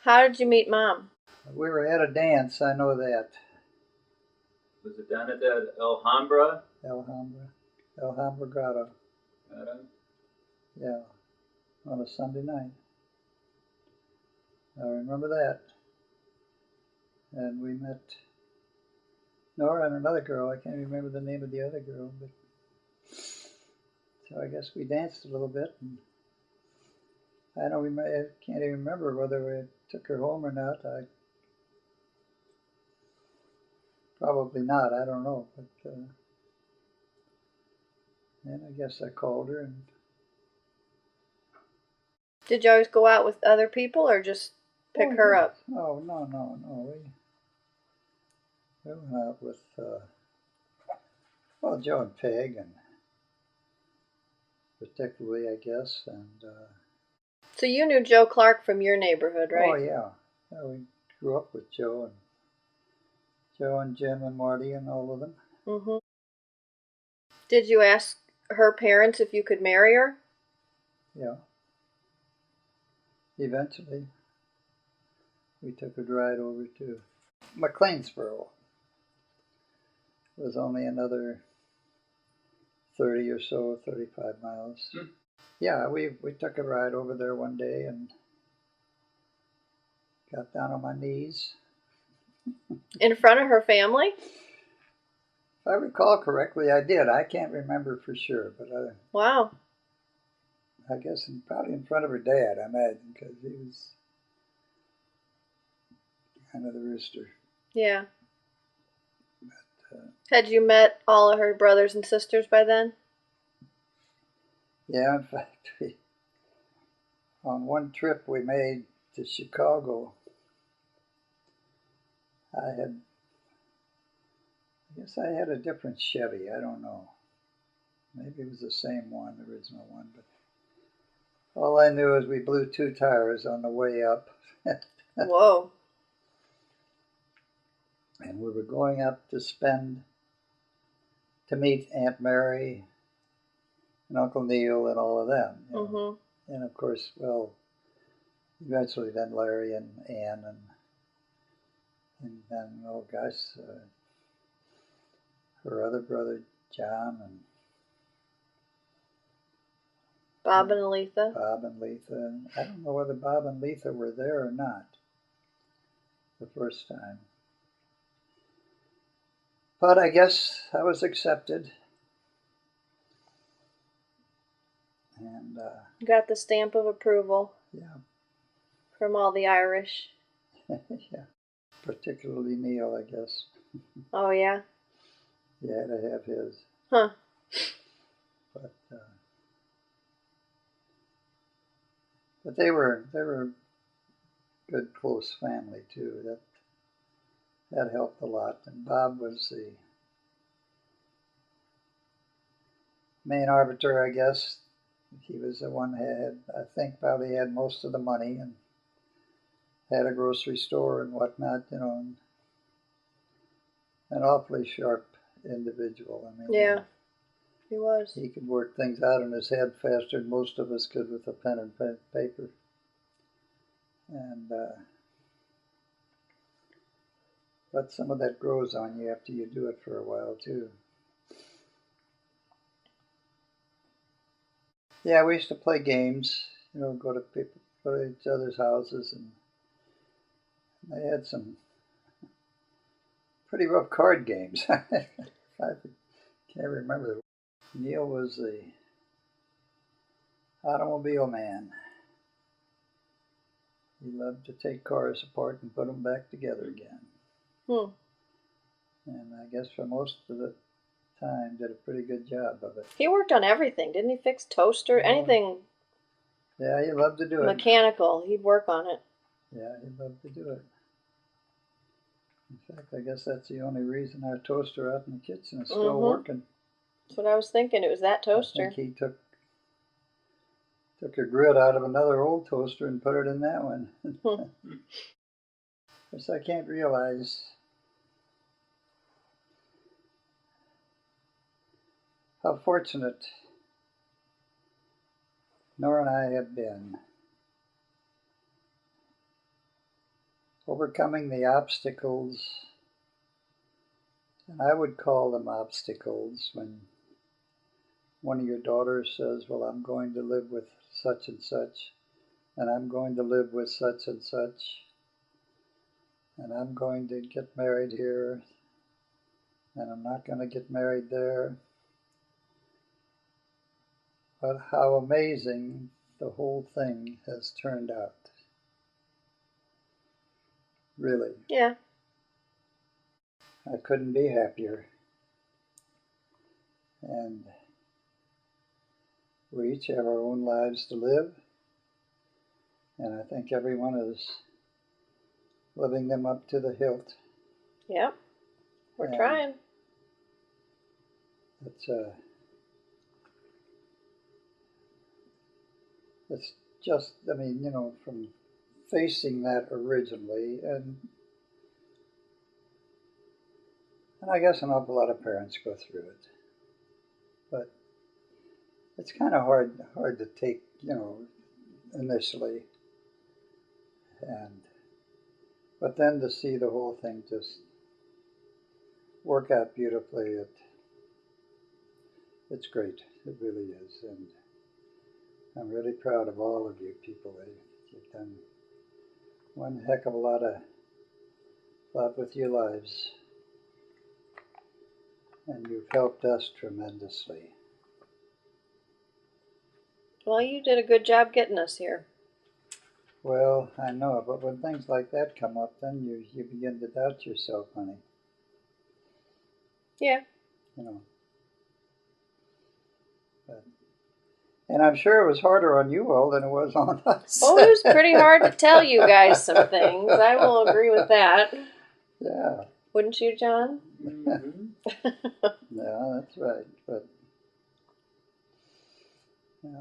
How did you meet Mom? We were at a dance, I know that. Was it down at that Alhambra? Alhambra Grotto. Yeah, on a Sunday night. I remember that. And we met Nora and another girl. I can't remember the name of the other girl, but so I guess we danced a little bit. And I can't even remember whether we took her home or not. Probably not. I don't know. But and I guess I called her. And Did you always go out with other people or just pick her up? Oh, no. We went out with Joe and Peg, and particularly, I guess, and So you knew Joe Clark from your neighborhood, right? Oh yeah, we grew up with Joe and Jim and Marty and all of them. Mm-hmm. Did you ask her parents if you could marry her? Yeah. Eventually, we took a ride over to McLeansboro. It was only another 30 or so, 35 miles. Yeah, we took a ride over there one day and got down on my knees. In front of her family? If I recall correctly, I did. I can't remember for sure, but wow. I guess probably in front of her dad, I imagine, because he was kind of the rooster. Yeah. But, had you met all of her brothers and sisters by then? Yeah, in fact, on one trip we made to Chicago, I guess I had a different Chevy. I don't know. Maybe it was the same one, the original one, but all I knew is we blew 2 tires on the way up. Whoa. And we were going up to meet Aunt Mary and Uncle Neil and all of them. You know? Mm-hmm. And of course, well, eventually then Larry and Ann and then, oh gosh, her other brother John and Bob and Letha. Bob and Letha. I don't know whether Bob and Letha were there or not the first time. But I guess I was accepted. And got the stamp of approval. Yeah. From all the Irish. Yeah. Particularly Neil, I guess. Oh, yeah? He had to have his. Huh. But they were good, close family too. That helped a lot. And Bob was the main arbiter, I guess. He was the one who I think, probably had most of the money and had a grocery store and whatnot, you know. And an awfully sharp individual. I mean, yeah, he was. He could work things out in his head faster than most of us could with a pen and paper. And but some of that grows on you after you do it for a while too. Yeah, we used to play games. You know, go to each other's houses, and they had some pretty rough card games. I can't remember. Neil was the automobile man. He loved to take cars apart and put them back together again. And I guess for most of the time did a pretty good job of it. He worked on everything, didn't he? Fix toaster, anything. Yeah, he loved to do it. Mechanical, he'd work on it. Yeah, he loved to do it. In fact, I guess that's the only reason our toaster out in the kitchen is still working. That's what I was thinking. It was that toaster. I think he took a grid out of another old toaster and put it in that one. Of course, I can't realize how fortunate Nora and I have been overcoming the obstacles, and I would call them obstacles when one of your daughters says, well, I'm going to live with such and such, and I'm going to live with such and such, and I'm going to get married here, and I'm not going to get married there. But how amazing the whole thing has turned out. Really. Yeah. I couldn't be happier. And we each have our own lives to live. And I think everyone is living them up to the hilt. Yep. We're trying. It's just, I mean, from facing that originally, and I guess an awful lot of parents go through it. But it's kind of hard to take, initially. But then to see the whole thing just work out beautifully, it's great. It really is. And I'm really proud of all of you people. You've done one heck of a lot with your lives. And you've helped us tremendously. Well, you did a good job getting us here. Well, I know, but when things like that come up, then you begin to doubt yourself, honey. Yeah. And I'm sure it was harder on you all than it was on us. Oh, it was pretty hard to tell you guys some things. I will agree with that. Yeah. Wouldn't you, John? Mm-hmm. Yeah, that's right. But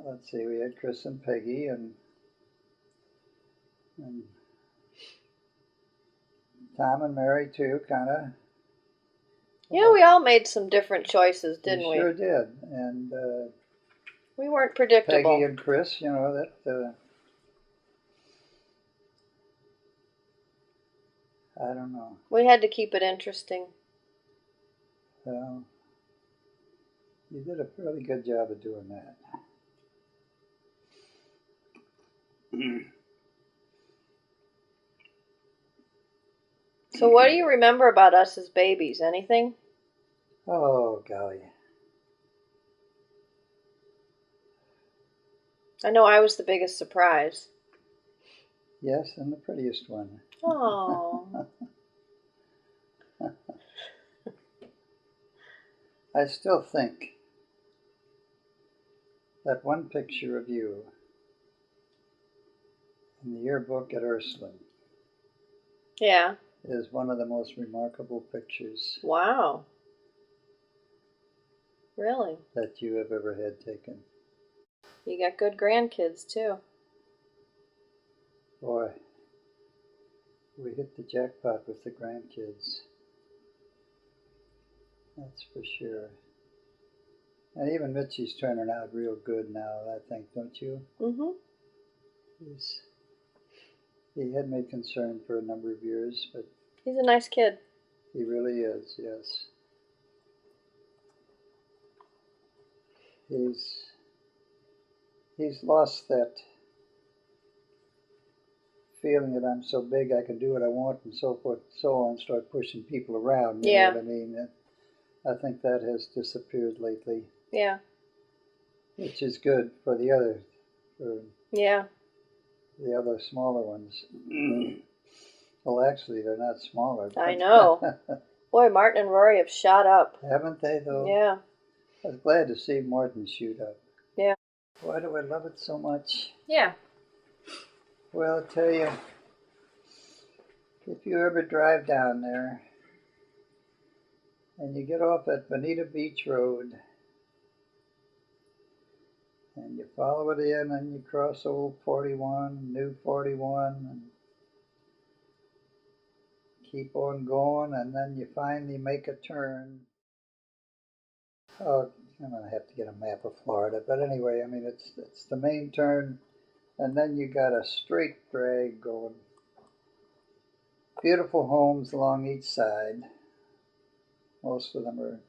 let's see, we had Chris and Peggy and Tom and Mary too, kind of. Yeah, we all made some different choices, didn't we? Sure did. And we weren't predictable. Peggy and Chris, that I don't know. We had to keep it interesting. Well, you did a fairly good job of doing that. So what do you remember about us as babies? Anything? Oh, golly. I know I was the biggest surprise. Yes, and the prettiest one. Oh. I still think that one picture of you in the yearbook at Ursuline. Yeah. Is one of the most remarkable pictures. Wow. Really? That you have ever had taken. You got good grandkids too. Boy, we hit the jackpot with the grandkids. That's for sure. And even Mitchie's turning out real good now, I think, don't you? Mm-hmm. He had me concerned for a number of years, but he's a nice kid. He really is, yes. He's lost that feeling that I'm so big I can do what I want and so forth and so on, start pushing people around. You know what I mean? I think that has disappeared lately. Yeah. Which is good for the other smaller ones. Well, actually, they're not smaller. I know. Boy, Martin and Rory have shot up. Haven't they, though? Yeah. I was glad to see Martin shoot up. Yeah. Why do I love it so much? Yeah. Well, I'll tell you, if you ever drive down there and you get off at Bonita Beach Road and you follow it in and you cross Old 41, New 41, and keep on going, and then you finally make a turn. Oh, I'm going to have to get a map of Florida, but anyway, I mean, it's the main turn, and then you got a straight drag going. beautiful homes along each side. Most of them are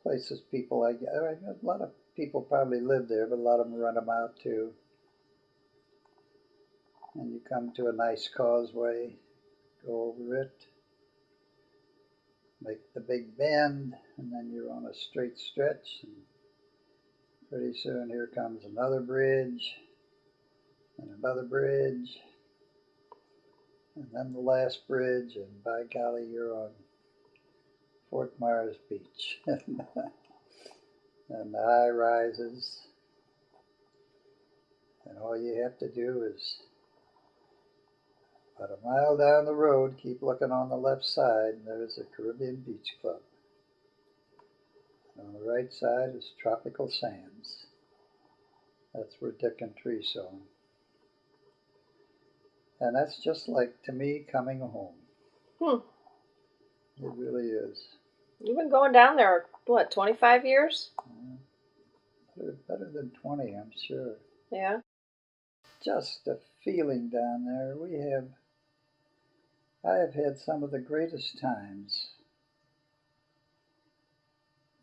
places people, a lot of people probably live there, but a lot of them rent them out too. And you come to a nice causeway, go over it, make the big bend, and then you're on a straight stretch. And pretty soon here comes another bridge, and another bridge, and then the last bridge, and by golly, you're on Fort Myers Beach. And the high rises, and all you have to do is about a mile down the road, keep looking on the left side, and there's a Caribbean Beach Club. And on the right side is Tropical Sands. That's where Dick and Teresa are. And that's just like, to me, coming home. It really is. You've been going down there, what, 25 years? Better than 20, I'm sure. Yeah. Just the feeling down there. I have had some of the greatest times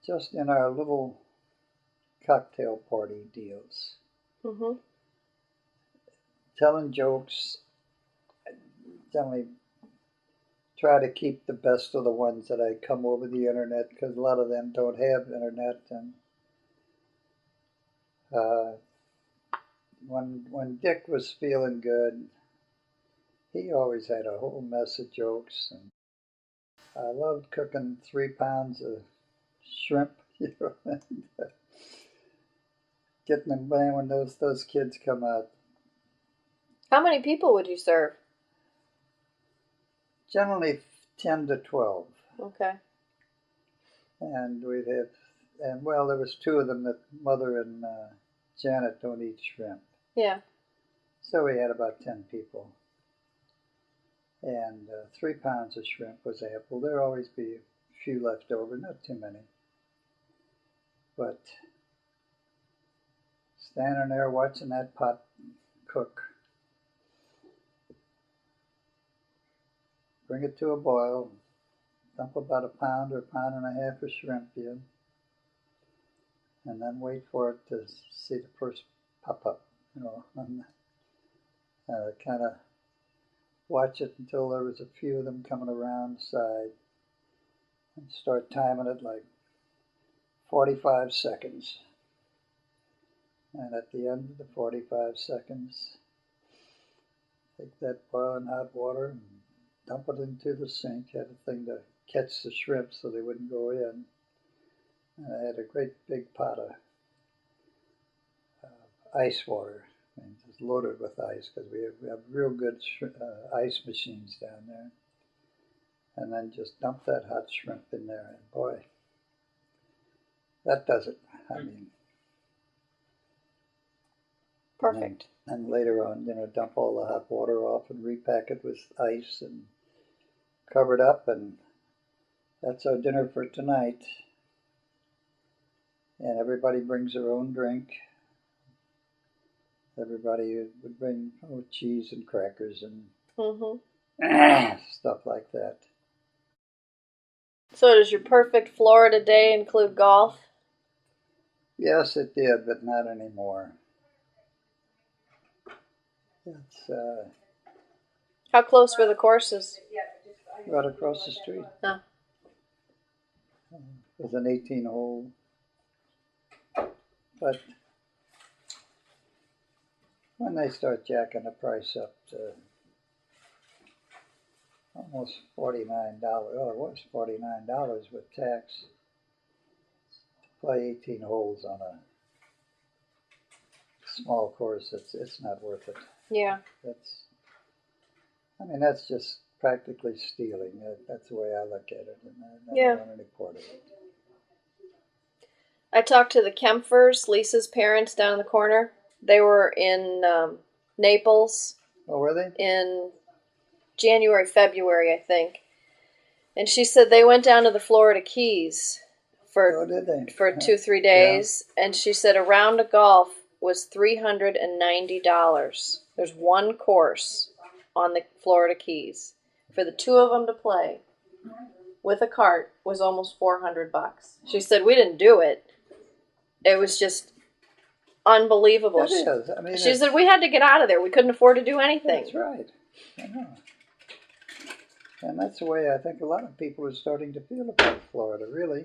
just in our little cocktail party deals. Mm-hmm. Telling jokes. I generally try to keep the best of the ones that I come over the internet, because a lot of them don't have internet. And when Dick was feeling good, he always had a whole mess of jokes. And I loved cooking 3 pounds of shrimp, and getting them by when those kids come out. How many people would you serve? Generally 10 to 12. Okay. And well, there was 2 of them that Mother and Janet don't eat shrimp. Yeah. So we had about 10 people. And 3 pounds of shrimp was ample. There'll always be a few left over, not too many. But standing there watching that pot cook, bring it to a boil, dump about a pound or a pound and a half of shrimp in, and then wait for it to see the first pop up, and kind of watch it until there was a few of them coming around the side, and start timing it like 45 seconds. And at the end of the 45 seconds, take that boiling hot water and dump it into the sink. Had a thing to catch the shrimp so they wouldn't go in. And I had a great big pot of ice water, and just loaded with ice, because we have real good ice machines down there. And then just dump that hot shrimp in there, and boy, that does it. I mean, perfect. And later on, dump all the hot water off and repack it with ice and cover it up, and that's our dinner for tonight. And everybody brings their own drink. Everybody would bring cheese and crackers and stuff like that. So does your perfect Florida day include golf? Yes, it did, but not anymore. It's How close were the courses? right across the street. Oh. It was an 18-hole. But when they start jacking the price up to almost $49, well, it was $49 with tax, to play 18 holes on a small course, it's not worth it. Yeah. That's just practically stealing. That's the way I look at it, and I don't want any part of it. I talked to the Kempfers, Lisa's parents, down in the corner. They were in Naples. Oh, were they? In January, February, I think. And she said they went down to the Florida Keys for 2-3 days. Yeah. And she said a round of golf was $390. There's one course. on the Florida Keys for the two of them to play with a cart was almost $400. She said we didn't do it. It was just unbelievable. It is. I mean, she said we had to get out of there. We couldn't afford to do anything. That's right. I know. And that's the way I think a lot of people are starting to feel about Florida, really.